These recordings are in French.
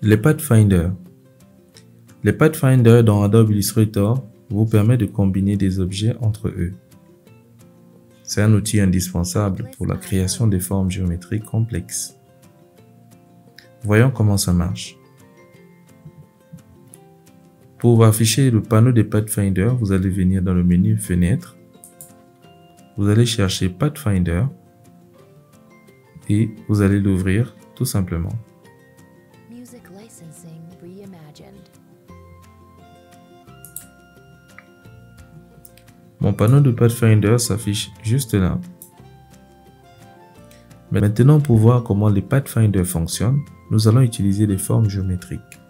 Les Pathfinders. Les Pathfinders dans Adobe Illustrator vous permettent de combiner des objets entre eux. C'est un outil indispensable pour la création des formes géométriques complexes. Voyons comment ça marche. Pour afficher le panneau des Pathfinder, vous allez venir dans le menu Fenêtre. Vous allez chercher Pathfinder et vous allez l'ouvrir tout simplement. Mon panneau de Pathfinder s'affiche juste là. Maintenant, pour voir comment les Pathfinder fonctionnent, nous allons utiliser des formes géométriques.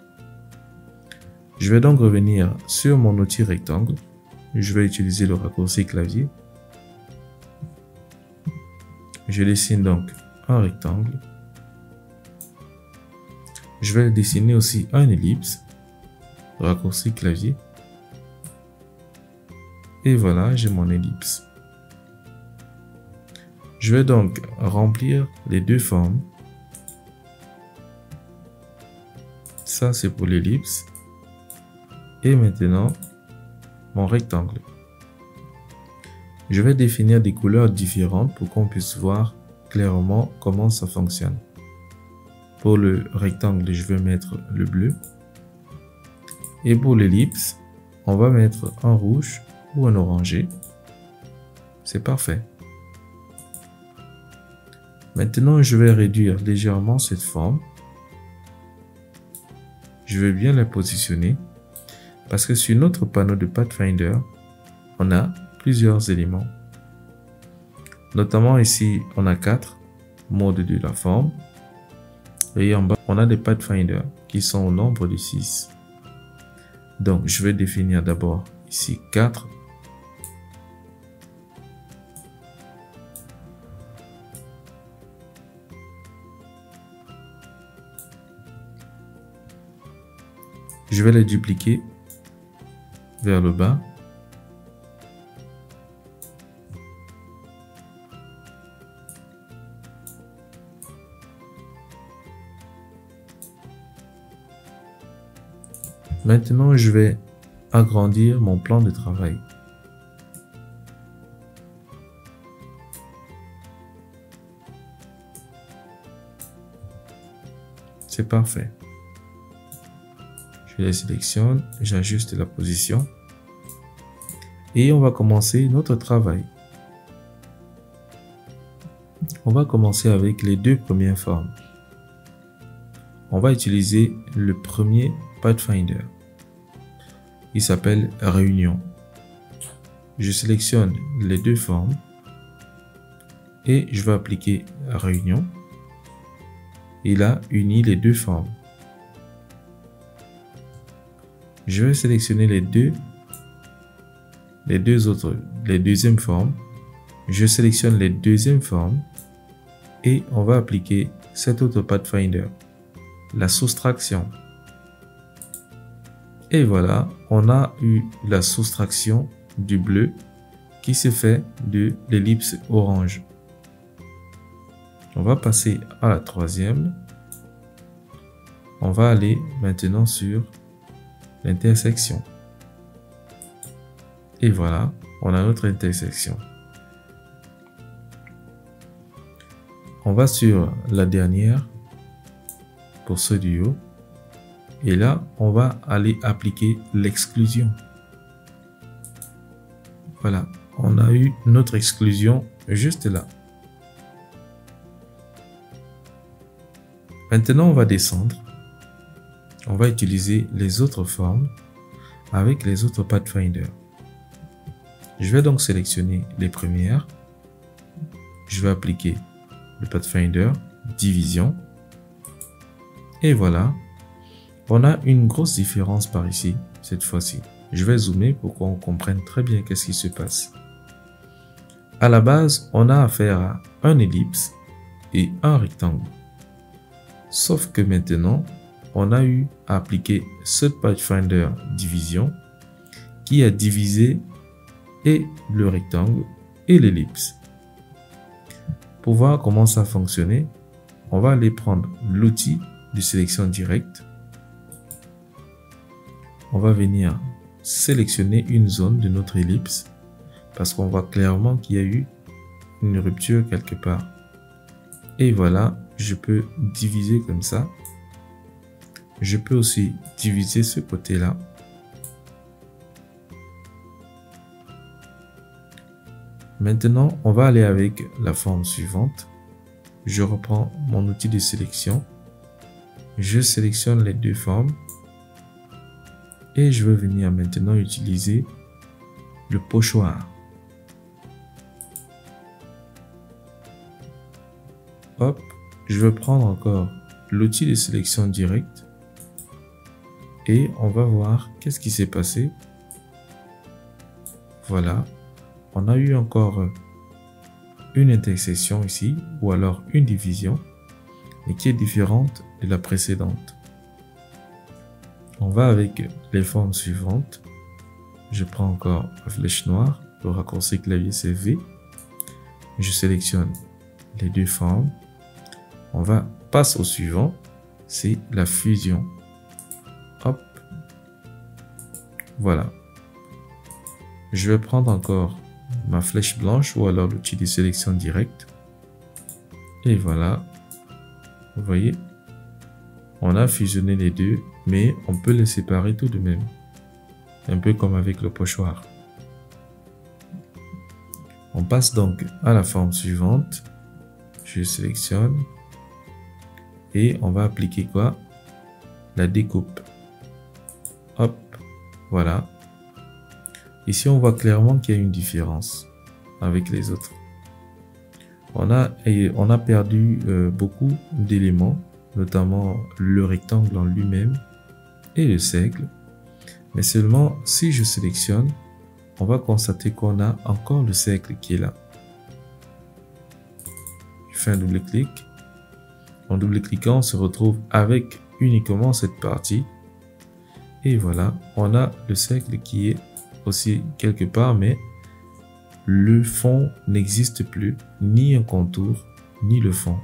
Je vais donc revenir sur mon outil rectangle. Je vais utiliser le raccourci clavier. Je dessine donc un rectangle. Je vais dessiner aussi un ellipse. Raccourci clavier. Et voilà, j'ai mon ellipse. Je vais donc remplir les deux formes. Ça, c'est pour l'ellipse. Et maintenant, mon rectangle. Je vais définir des couleurs différentes pour qu'on puisse voir clairement comment ça fonctionne. Pour le rectangle, je vais mettre le bleu. Et pour l'ellipse, on va mettre un rouge ou un orangé. C'est parfait. Maintenant, je vais réduire légèrement cette forme. Je vais bien la positionner parce que sur notre panneau de Pathfinder, on a plusieurs éléments. Notamment ici, on a 4 modes de la forme. Et en bas, on a des Pathfinder qui sont au nombre de 6. Donc, je vais définir d'abord ici 4. Je vais les dupliquer vers le bas. Maintenant, je vais agrandir mon plan de travail. C'est parfait. Je les sélectionne, j'ajuste la position et on va commencer notre travail. On va commencer avec les deux premières formes. On va utiliser le premier Pathfinder. Il s'appelle Réunion. Je sélectionne les deux formes et je vais appliquer Réunion. Il a uni les deux formes. Je vais sélectionner les deuxièmes formes. Je sélectionne les deuxièmes formes et on va appliquer cet autre Pathfinder, la soustraction. Et voilà, on a eu la soustraction du bleu qui se fait de l'ellipse orange. On va passer à la troisième. On va aller maintenant sur l'intersection. Et voilà, on a notre intersection. On va sur la dernière pour ceux du haut. Et là, on va aller appliquer l'exclusion. Voilà, on a eu notre exclusion juste là. Maintenant, on va descendre. On va utiliser les autres formes avec les autres Pathfinder. Je vais donc sélectionner les premières. Je vais appliquer le Pathfinder division. Et voilà, on a une grosse différence par ici, cette fois-ci. Je vais zoomer pour qu'on comprenne très bien qu'est-ce qui se passe. À la base, on a affaire à un ellipse et un rectangle. Sauf que maintenant, on a eu à appliquer ce Pathfinder division qui a divisé et le rectangle et l'ellipse. Pour voir comment ça fonctionnait, on va aller prendre l'outil de sélection directe on va venir sélectionner une zone de notre ellipse parce qu'on voit clairement qu'il y a eu une rupture quelque part. Et voilà, je peux diviser comme ça. Je peux aussi diviser ce côté-là. Maintenant, on va aller avec la forme suivante. Je reprends mon outil de sélection. Je sélectionne les deux formes. Et je vais venir maintenant utiliser le pochoir. Hop, je vais prendre encore l'outil de sélection directe. Et on va voir qu'est-ce qui s'est passé. Voilà, on a eu encore une intersection ici, ou alors une division, mais qui est différente de la précédente. On va avec les formes suivantes. Je prends encore la flèche noire, le raccourci clavier c'est V. Je sélectionne les deux formes. On va passer au suivant, c'est la fusion. Hop, voilà. Je vais prendre encore ma flèche blanche ou alors l'outil de sélection directe. Et voilà, vous voyez, on a fusionné les deux, mais on peut les séparer tout de même. Un peu comme avec le pochoir. On passe donc à la forme suivante. Je sélectionne. Et on va appliquer quoi? La découpe. Hop, voilà. Ici, on voit clairement qu'il y a une différence avec les autres. On a perdu beaucoup d'éléments, notamment le rectangle en lui-même et le cercle. Mais seulement si je sélectionne, on va constater qu'on a encore le cercle qui est là. Je fais un double-clic. En double-cliquant, on se retrouve avec uniquement cette partie. Et voilà, on a le cercle qui est aussi quelque part, mais le fond n'existe plus, ni un contour, ni le fond.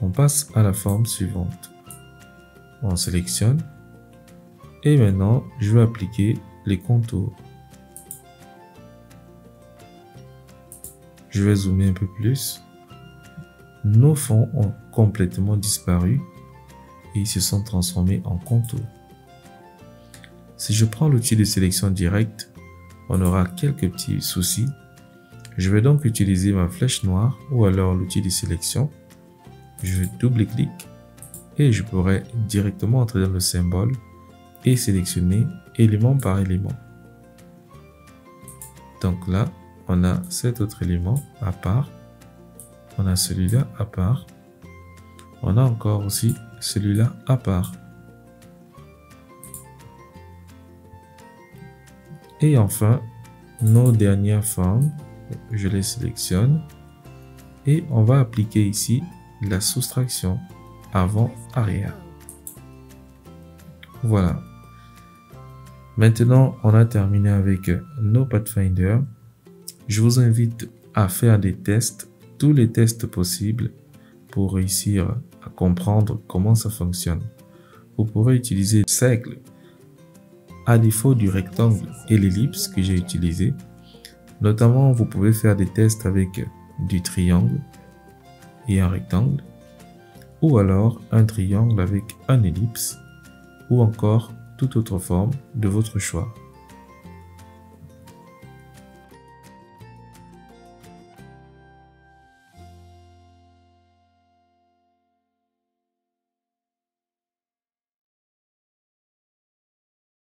On passe à la forme suivante. On sélectionne. Et maintenant, je vais appliquer les contours. Je vais zoomer un peu plus. Nos fonds ont complètement disparu et ils se sont transformés en contours. Si je prends l'outil de sélection directe, on aura quelques petits soucis. Je vais donc utiliser ma flèche noire ou alors l'outil de sélection. Je double-clique et je pourrai directement entrer dans le symbole et sélectionner élément par élément. Donc là, on a cet autre élément à part. On a celui-là à part. On a encore aussi celui-là à part. Et enfin, nos dernières formes, je les sélectionne. Et on va appliquer ici la soustraction avant-arrière. Voilà. Maintenant, on a terminé avec nos Pathfinder. Je vous invite à faire des tests, tous les tests possibles pour réussir à comprendre comment ça fonctionne. Vous pourrez utiliser le cercle à défaut du rectangle et l'ellipse que j'ai utilisé. Notamment, vous pouvez faire des tests avec du triangle et un rectangle, ou alors un triangle avec un ellipse, ou encore toute autre forme de votre choix.